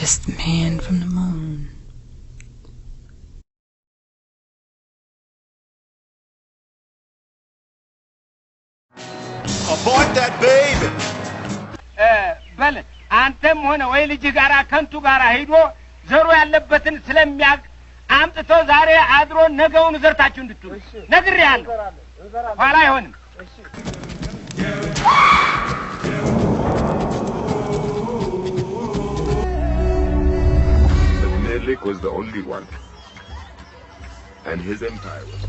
kissed the man from the moon. Abort that baby! በል አንተም ሆነ ወይ ልጅ ጋራ ከንቱ ጋራ ሄዶ ዘሩ ያለበትን ስለሚያቅ አምጥቶ ዛሬ አድሮ ነገውን ዘርታችሁ እንድትሉ ነግሬሃለሁ። ኋላ አይሆንም። Menelik was the only one, and his empire was.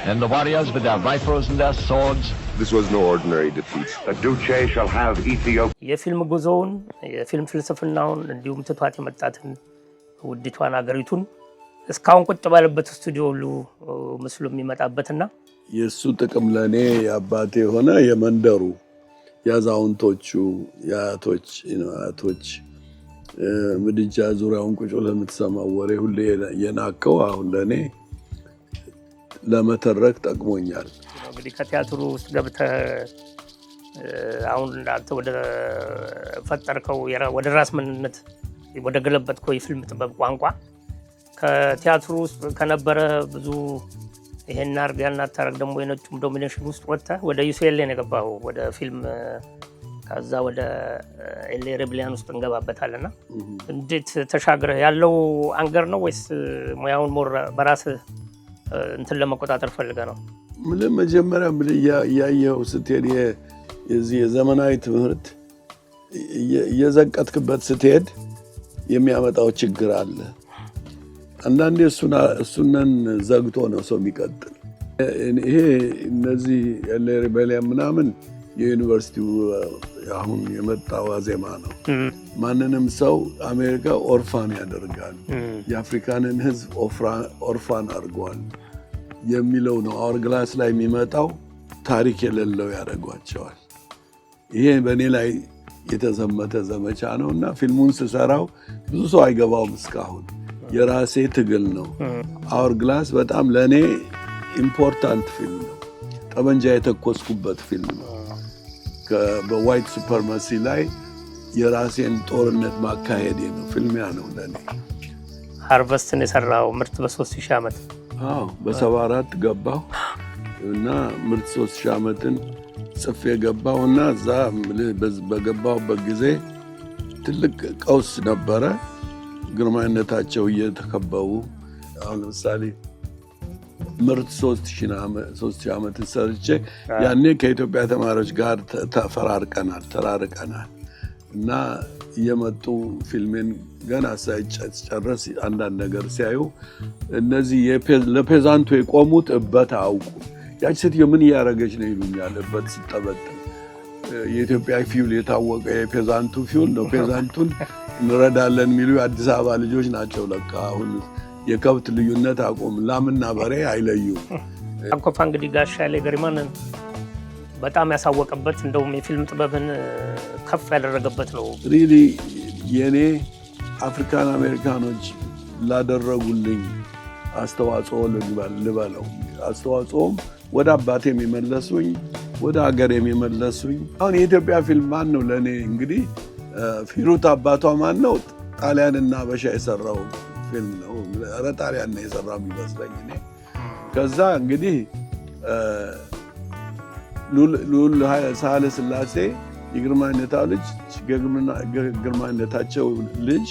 And the warriors with their rifles and their swords. This was no ordinary defeat. The Duce shall have Ethiopia. የፊልም ጉዞውን የፊልም ፍልስፍናውን እንዲሁም ትቷት የመጣትን ውድቷን አገሪቱን እስካሁን ቁጭ ባለበት ስቱዲዮ ሁሉ ምስሉ የሚመጣበትና የሱ ጥቅም ለኔ ያባቴ ሆነ የመንደሩ ያዛውንቶቹ ያቶች ምድጃ ዙሪያውን ቁጭ ለምትሰማው ወሬ ሁሌ የናከው አሁን ለኔ ለመተረክ ጠቅሞኛል። እንግዲህ ከቲያትሩ ውስጥ ገብተህ አሁን አንተ ወደ ፈጠርከው ወደ ራስ ምንነት ወደ ገለበጥከው የፊልም ጥበብ ቋንቋ ከቲያትሩ ውስጥ ከነበረ ብዙ ይሄን አርግ ያልናታረግ ደግሞ የነጩም ዶሚኔሽን ውስጥ ወጥተህ ወደ ዩሲኤልኤ ነው የገባኸው ወደ ፊልም ከዛ ወደ ኤልኤ ሬብሊያን ውስጥ እንገባበታልና እንዴት ተሻግረህ ያለው አንገር ነው ወይስ ሙያውን ሞር በራስህ እንትን ለመቆጣጠር ፈልገህ ነው? መጀመሪያ ያየው ስትሄድ የዚህ የዘመናዊ ትምህርት የዘቀጥክበት ስትሄድ የሚያመጣው ችግር አለ። አንዳንዴ እሱነን ዘግቶ ነው ሰው የሚቀጥል። ይሄ እነዚህ ኤልኤ ሬቤሊያን ምናምን የዩኒቨርሲቲው አሁን የመጣው ዋዜማ ነው። ማንንም ሰው አሜሪካ ኦርፋን ያደርጋል፣ የአፍሪካንን ህዝብ ኦርፋን አድርጓል የሚለው ነው። አወር ግላስ ላይ የሚመጣው ታሪክ የሌለው ያደርጓቸዋል። ይሄ በእኔ ላይ የተዘመተ ዘመቻ ነው እና ፊልሙን ስሰራው ብዙ ሰው አይገባውም እስካሁን። የራሴ ትግል ነው። አወር ግላስ በጣም ለእኔ ኢምፖርታንት ፊልም ነው። ጠመንጃ የተኮስኩበት ፊልም ነው። በዋይት ሱፐርማሲ ላይ የራሴን ጦርነት ማካሄድ ነው። ፊልሚያ ነው ለኔ። ሃርቨስትን የሰራው ምርት በ3000 ዓመት በ74 ገባሁ እና ምርት 3000 ዓመትን ጽፌ ገባሁ እና እዛ በገባሁበት ጊዜ ትልቅ ቀውስ ነበረ። ግርማዊነታቸው እየተከበቡ አሁን ለምሳሌ ምርት 3000 ዓመት ሰርቼ ያኔ ከኢትዮጵያ ተማሪዎች ጋር ተራርቀናል እና የመጡ ፊልሜን ገና ሳይጨርስ አንዳንድ ነገር ሲያዩ እነዚህ ለፔዛንቱ የቆሙት እበት አውቁ ያቺ ሴትዮ ምን ያረጋች ነው ይሉኛል። እበት ሲጠበጥም የኢትዮጵያ ፊውል የታወቀ የፔዛንቱ ፊውል ነው። ፔዛንቱን እንረዳለን የሚሉ አዲስ አበባ ልጆች ናቸው። ለካ አሁን የከብት ልዩነት አቆም ላምና በሬ አይለዩ። አንኮፋ እንግዲህ ጋሻ ያለ ገሪማን በጣም ያሳወቀበት እንደውም የፊልም ጥበብን ከፍ ያደረገበት ነው። ሪሊ የኔ አፍሪካን አሜሪካኖች ላደረጉልኝ አስተዋጽኦ ልበለው አስተዋጽኦም ወደ አባቴ የሚመለሱኝ ወደ ሀገር የሚመለሱኝ። አሁን የኢትዮጵያ ፊልም ማን ነው ለኔ እንግዲህ ፊሩት አባቷ ማን ነው? ጣሊያንና አበሻ የሰራው ፊልም ነው። ኧረ ጣሊያን ነው የሰራው የሚመስለኝ እኔ። ከዛ እንግዲህ ሉል ሳህለ ስላሴ የግርማዊነታቸው ልጅ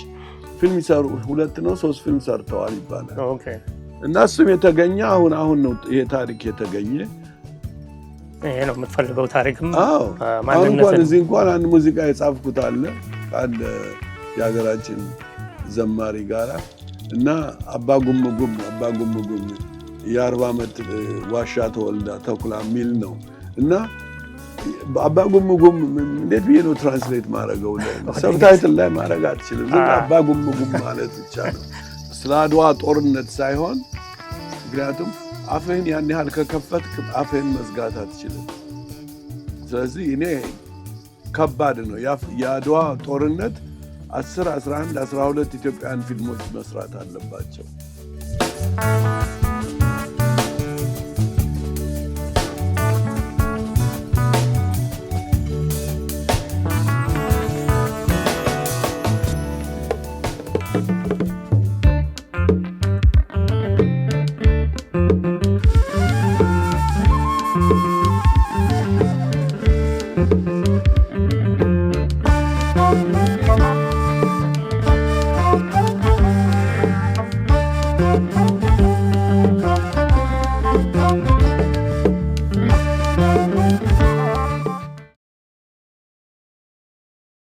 ፊልም ይሰሩ 2 ነው 3 ፊልም ሰርተዋል ይባላል። እና እሱም የተገኘ አሁን ነው ይሄ ታሪክ የተገኘ። ይሄ ነው የምትፈልገው ታሪክም። አሁን እንኳን እዚህ እንኳን አንድ ሙዚቃ የጻፍኩት አለ አንድ የሀገራችን ዘማሪ ጋራ እና አባ ጉምጉም የ40 ዓመት ዋሻ ተወልዳ ተኩላ ሚል ነው እና አባ ጉምጉም እንዴት ብዬ ነው ትራንስሌት ማድረገው? ሰብታይትል ላይ ማድረግ አትችልም። አባ ጉምጉም ማለት ብቻ ነው። ስለ አድዋ ጦርነት ሳይሆን ምክንያቱም አፍህን ያን ያህል ከከፈትክ አፍህን መዝጋት አትችልም። ስለዚህ እኔ ከባድ ነው የአድዋ ጦርነት 10 11 12 ኢትዮጵያን ፊልሞች መስራት አለባቸው።